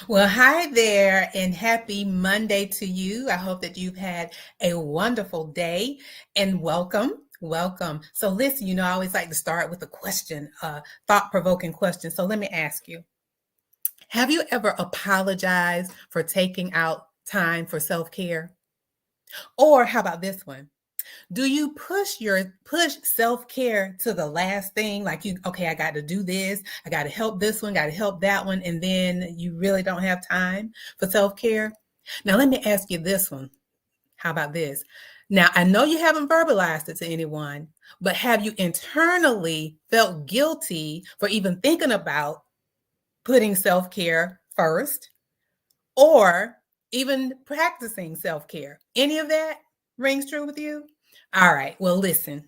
Well, hi there, and happy Monday to you. I hope that you've had a wonderful day and welcome. Welcome. So, listen, I always like to start with a question, a thought provoking question. So, let me ask you, have you ever apologized for taking out time for self care? Or how about this one? Do you push self-care to the last thing? Like okay, I got to do this, I got to help this one, got to help that one, and then you really don't have time for self-care? Now, let me ask you this one. How about this? Now, I know you haven't verbalized it to anyone, but have you internally felt guilty for even thinking about putting self-care first or even practicing self-care? Any of that rings true with you? All right. Well, listen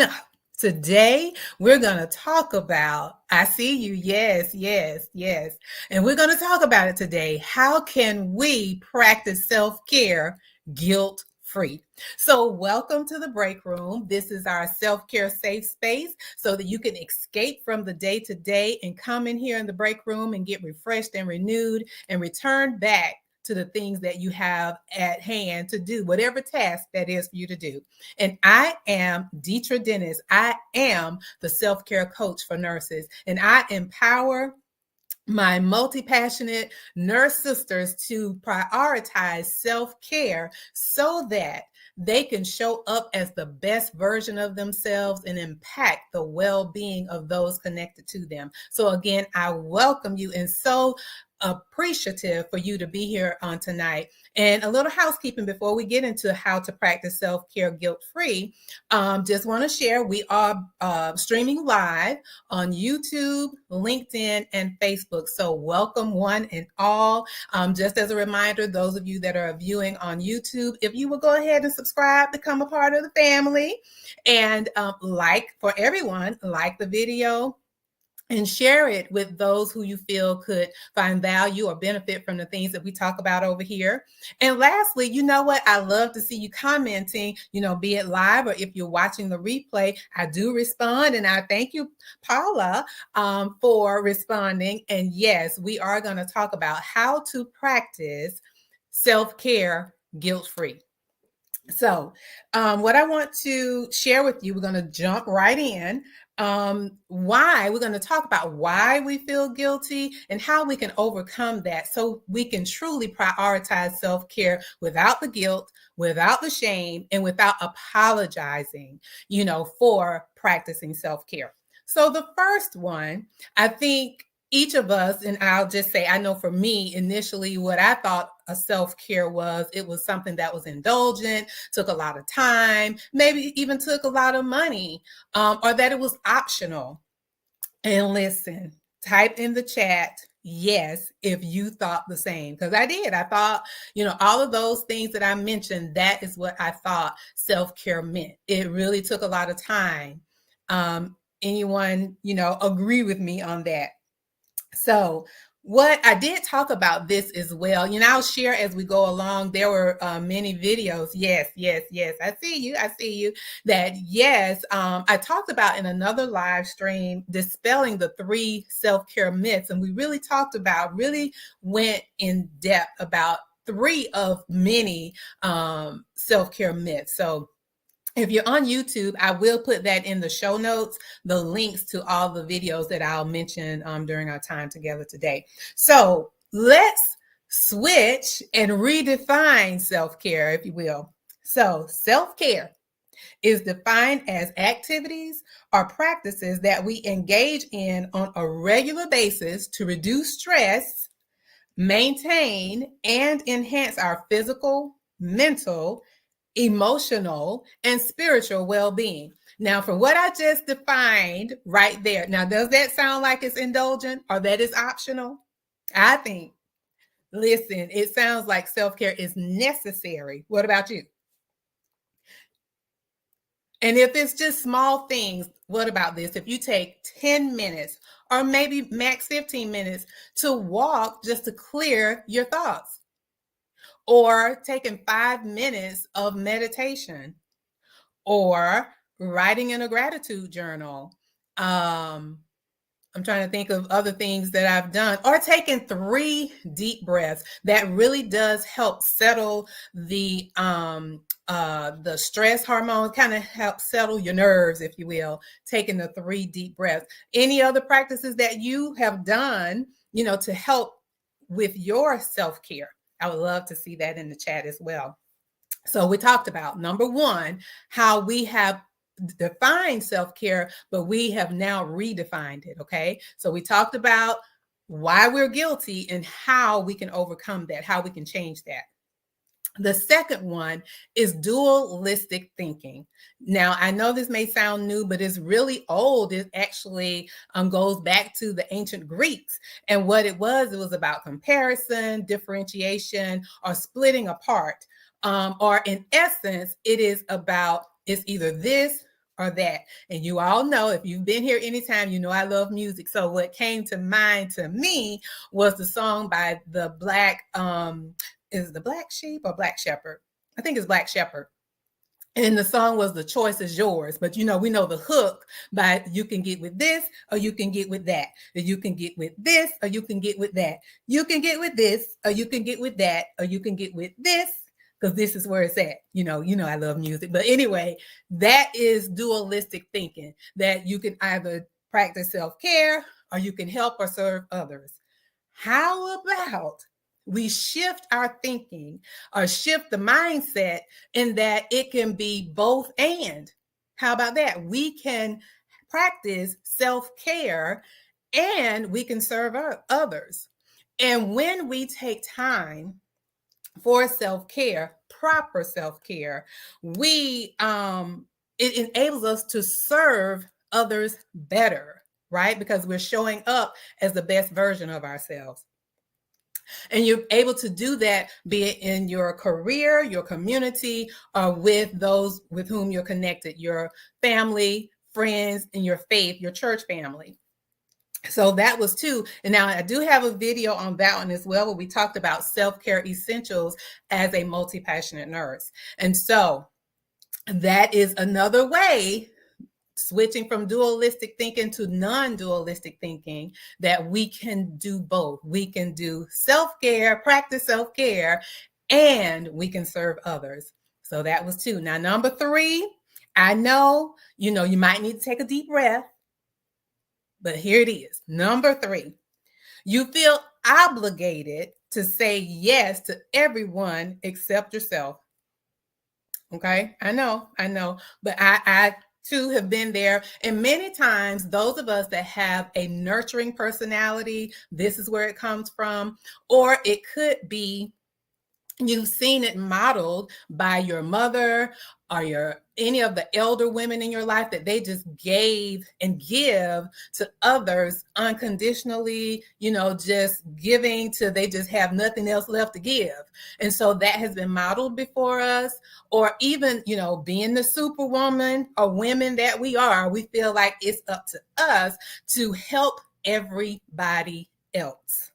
up. Today, we're going to talk about, I see you. Yes, yes, yes. And we're going to talk about it today. How can we practice self care guilt free? So, welcome to the break room. This is our self care safe space so that you can escape from the day to day and come in here in the break room and get refreshed and renewed and return back to the things that you have at hand to do, whatever task that is for you to do. And I am Deetra Dennis. I am the self-care coach for nurses, and I empower my multi-passionate nurse sisters to prioritize self-care so that they can show up as the best version of themselves and impact the well-being of those connected to them. So again, I welcome you and so appreciative for you to be here on tonight. And a little housekeeping before we get into how to practice self-care guilt-free. Just want to share, we are streaming live on YouTube, LinkedIn, and Facebook. So welcome one and all. Just as a reminder, those of you that are viewing on YouTube, if you will go ahead and subscribe, become a part of the family, and for everyone, like the video, and share it with those who you feel could find value or benefit from the things that we talk about over here. And lastly, you know what? I love to see you commenting, be it live or if you're watching the replay. I do respond, and I thank you, Paula, for responding. And yes, we are going to talk about how to practice self-care guilt-free. So, what I want to share with you, we're going to jump right in. Why we're going to talk about why we feel guilty and how we can overcome that so we can truly prioritize self-care without the guilt, without the shame, and without apologizing, for practicing self-care. So the first one, I think each of us, and I'll just say, I know for me, initially, what I thought a self-care was, it was something that was indulgent, took a lot of time, maybe even took a lot of money, or that it was optional. And listen, type in the chat, yes, if you thought the same, because I did. I thought, all of those things that I mentioned, that is what I thought self-care meant. It really took a lot of time. Anyone, agree with me on that? So what I did talk about this as well, I'll share as we go along. There were many videos. Yes, yes, yes. I see you. That yes, I talked about in another live stream, dispelling the 3 self-care myths. And we really really went in depth about 3 of many self-care myths. So if you're on YouTube, I will put that in the show notes, the links to all the videos that I'll mention during our time together today. So let's switch and redefine self-care, if you will. So self-care is defined as activities or practices that we engage in on a regular basis to reduce stress, maintain, and enhance our physical, mental, emotional, and spiritual well-being. Now, from what I just defined right there, now, does that sound like it's indulgent or that is optional? I think, listen, it sounds like self-care is necessary. What about you? And if it's just small things, what about this? If you take 10 minutes or maybe max 15 minutes to walk just to clear your thoughts, or taking 5 minutes of meditation, or writing in a gratitude journal, I'm trying to think of other things that I've done, or taking 3 deep breaths. That really does help settle the stress hormones, kind of help settle your nerves, if you will, taking the 3 deep breaths. Any other practices that you have done, to help with your self-care? I would love to see that in the chat as well. So we talked about number one, how we have defined self-care, but we have now redefined it. Okay. So we talked about why we're guilty and how we can overcome that, how we can change that. The second one is dualistic thinking. Now, I know this may sound new, but it's really old. It actually goes back to the ancient Greeks. And what it was about comparison, differentiation, or splitting apart. Or in essence, it's either this or that. And you all know, if you've been here anytime, you know I love music. So what came to mind to me was the song by the is the Black Sheep or Black Shepherd? I think it's Black Shepherd. And the song was "The Choice Is Yours." But we know the hook by "You can get with this or you can get with that. You can get with this or you can get with that. You can get with this or you can get with that or you can get with this, because this is where it's at. I love music. But anyway, that is dualistic thinking, that you can either practice self-care or you can help or serve others. How about we shift our thinking or shift the mindset in that it can be both and? How about that? We can practice self-care and we can serve others. And when we take time for self-care, proper self-care, it enables us to serve others better, right? Because we're showing up as the best version of ourselves. And you're able to do that, be it in your career, your community, or with those with whom you're connected, your family, friends, and your faith, your church family. So that was 2. And now I do have a video on that one as well, where we talked about self-care essentials as a multi-passionate nurse. And so that is another way, switching from dualistic thinking to non-dualistic thinking, that we can do both. We can do self-care, practice self-care, and we can serve others. So that was 2. Now, number 3, I know, you might need to take a deep breath, but here it is. Number 3, you feel obligated to say yes to everyone except yourself. Okay, I know, but I too have been there. And many times, those of us that have a nurturing personality, this is where it comes from. Or it could be you've seen it modeled by your mother or any of the elder women in your life, that they just gave and give to others unconditionally, just giving to, they just have nothing else left to give. And so that has been modeled before us. Or even, being the superwoman or women that we are, we feel like it's up to us to help everybody else.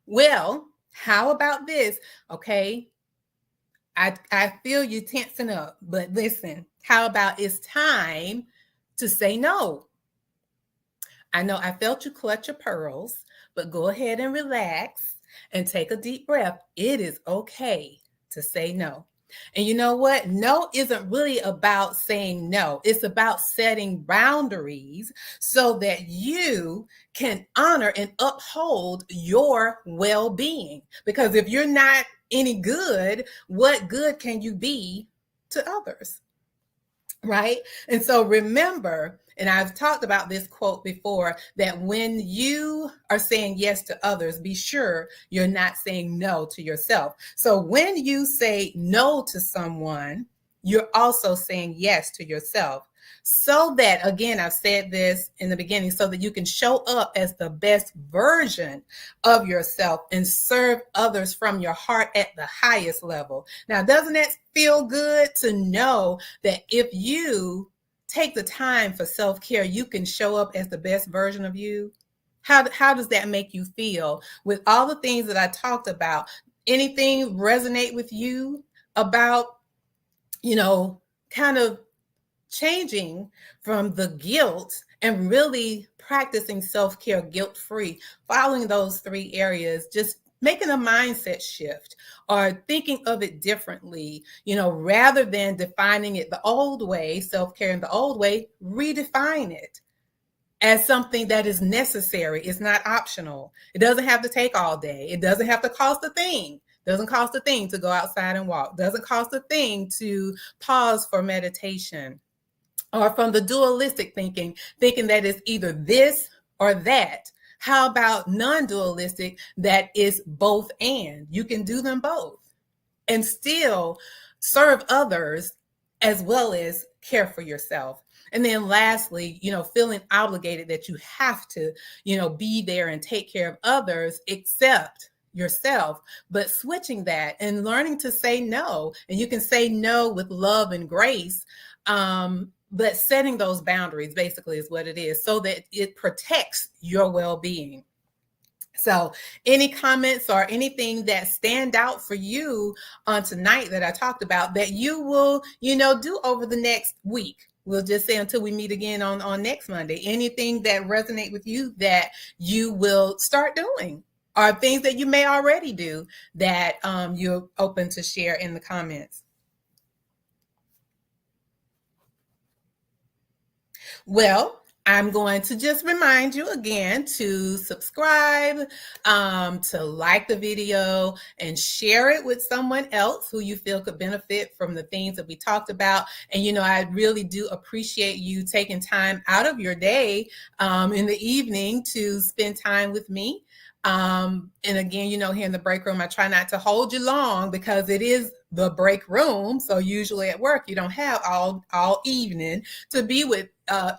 Well, how about this? Okay, I feel you tensing up, but listen, how about it's time to say no? I know I felt you clutch your pearls, but go ahead and relax and take a deep breath. It is okay to say no. And you know what? No isn't really about saying no. It's about setting boundaries so that you can honor and uphold your well-being. Because if you're not any good, what good can you be to others? Right? And so remember, and I've talked about this quote before, that when you are saying yes to others, be sure you're not saying no to yourself. So when you say no to someone, you're also saying yes to yourself. So that, again, I've said this in the beginning, so that you can show up as the best version of yourself and serve others from your heart at the highest level. Now, doesn't that feel good to know that if you take the time for self-care, you can show up as the best version of you? How does that make you feel? With all the things that I talked about, anything resonate with you about, kind of changing from the guilt and really practicing self-care guilt-free, following those 3 areas, just making a mindset shift or thinking of it differently, rather than defining it the old way, self-care in the old way, redefine it as something that is necessary. It's not optional. It doesn't have to take all day. It doesn't have to cost a thing. Doesn't cost a thing to go outside and walk. Doesn't cost a thing to pause for meditation. Or from the dualistic thinking that it's either this or that. How about non-dualistic, that is both and? You can do them both and still serve others as well as care for yourself. And then lastly, feeling obligated that you have to, be there and take care of others except yourself, but switching that and learning to say no. And you can say no with love and grace. But setting those boundaries basically is what it is, so that it protects your well-being. So any comments or anything that stand out for you on tonight that I talked about that you will, do over the next week? We'll just say until we meet again on next Monday. Anything that resonate with you that you will start doing, or things that you may already do that you're open to share in the comments. Well, I'm going to just remind you again to subscribe, to like the video, and share it with someone else who you feel could benefit from the things that we talked about. And, I really do appreciate you taking time out of your day in the evening to spend time with me. And again, here in the break room, I try not to hold you long because it is the break room. So usually at work, you don't have all evening to be with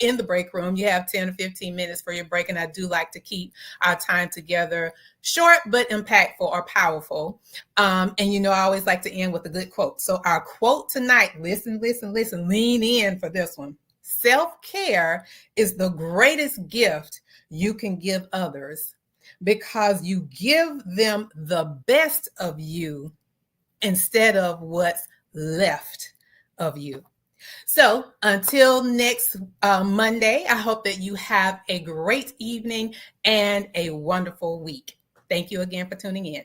in the break room. You have 10 or 15 minutes for your break. And I do like to keep our time together short, but impactful or powerful. And, I always like to end with a good quote. So our quote tonight, listen, lean in for this one. Self-care is the greatest gift you can give others, because you give them the best of you instead of what's left of you. So until next Monday, I hope that you have a great evening and a wonderful week. Thank you again for tuning in.